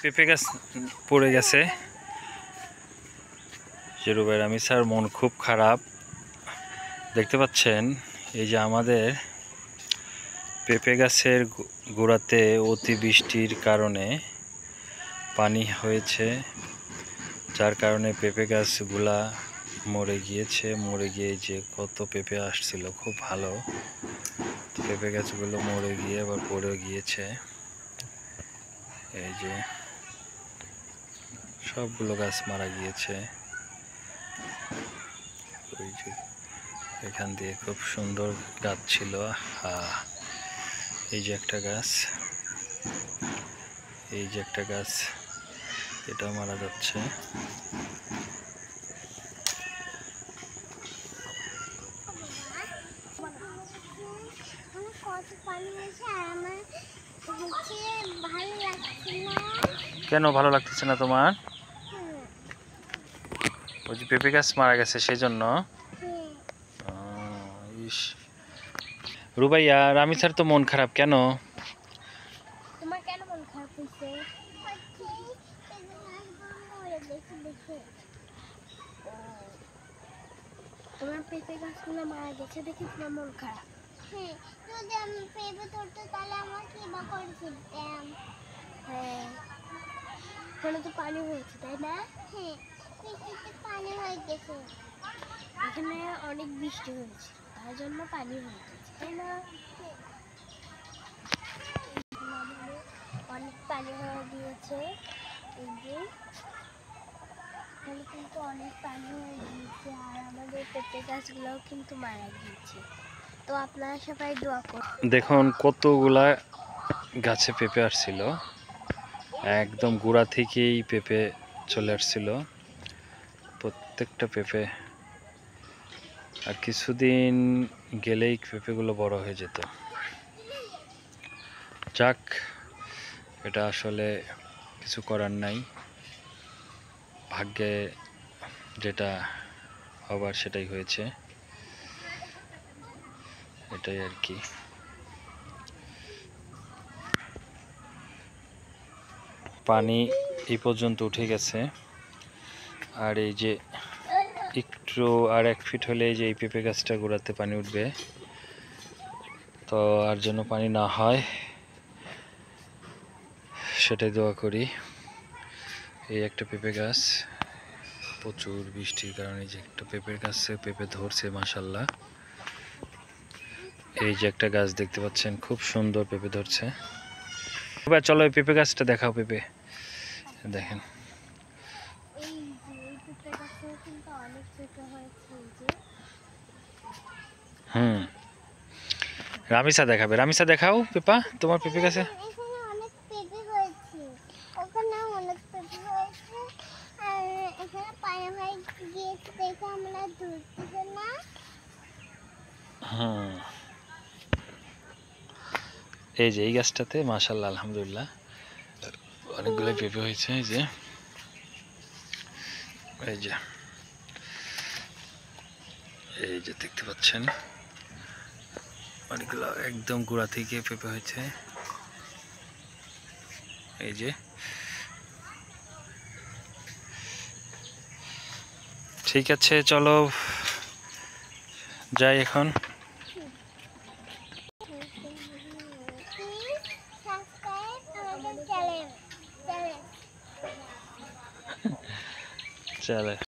পেঁপে গাছ পড়ে গেছে। জিরু ভাই রামিসার মন খুব খারাপ। দেখতে পাচ্ছেন এই যে আমাদের পেঁপে গাছের গোড়াতে অতিবৃষ্টির কারণে পানি হয়েছে, যার কারণে পেঁপে গাছগুলা মরে গিয়েছে। মরে গিয়ে যে কত পেঁপে আসছিল খুব ভালো, পেঁপে গাছগুলো মরে গিয়ে আবার পড়ে গিয়েছে। এই যে সবগুলো গাছ মারা গিয়েছে। ওই যে এখান দিয়ে খুব সুন্দর গাছ ছিল। এই যে একটা গাছ, এই যে একটা গাছ, এটা মারা যাচ্ছে। কেন ভালো লাগতেছে না তোমার? ওই যে পেঁপে গাছ মারা গেছে সেই জন্য। রুবাইয়া, রামিসার তো মন খারাপ কেন? তোমার কেন মন খারাপ হইছে? তোমার পেঁপে গাছগুলো মারা গেছে দেখে তোমার মন খারাপ। হ্যাঁ, যদি আমি পেঁপে ধরতো তাহলে আমার কি বা করে ফেলতাম। হ্যাঁ, এখানে তো পানি হয়েছে তাই না? হ্যাঁ, বৃষ্টিতে পানি হয়ে গেছে। এখানে অনেক বৃষ্টি হয়েছে তার জন্য পানি হয়ে গেছে তাই না? অনেক পানি হয়ে গিয়েছে। এই যে এখানে কিন্তু অনেক পানি হয়ে গিয়েছে আর আমাদের পেঁপে গাছগুলোও কিন্তু মারা গিয়েছে। তো আপনারা সবাই দোয়া করুন। দেখুন কতগুলা গাছে পেঁপে আসছিল, একদম গোড়া থেকেই পেঁপে চলে আসছিল প্রত্যেকটা পেঁপে। আর কিছুদিন গেলেই পেঁপেগুলো বড় হয়ে যেত। যাক, এটা আসলে কিছু করার নাই, ভাগ্যে যেটা হবার সেটাই হয়েছে, এটাই আর কি। পানি এই পর্যন্ত উঠে গেছে, আর এই যে একটু আর 1 ফিট হলে এই যে এই পেঁপে গাছটা গোড়াতে পানি উঠবে। তো আর যেন পানি না হয় সেটাই দোয়া করি। এই একটা পেঁপে গাছ, প্রচুর বৃষ্টির কারণে যে একটা পেঁপের গাছে পেঁপে ধরছে মাশাল্লাহ। এই যে একটা গাছ দেখতে পাচ্ছেন খুব সুন্দর পেঁপে ধরছে। এবার চলো এই পেঁপে গাছটা দেখাও। পেঁপে দেখেন, রামিসা দেখাবে। রামিসা দেখাও পেঁপা তোমার পেঁপে গাছে। এই যে এই গাছটাতে মাশাআল্লাহ আলহামদুলিল্লাহ অনেকগুলো পেঁপে হয়েছে। এই যে এই যে এই যে দেখতে পাচ্ছেন অনেকগুলো একদম গোড়া থেকে পেঁপে হয়েছে। এই যে ঠিক আছে, চলো যাই এখন। চলে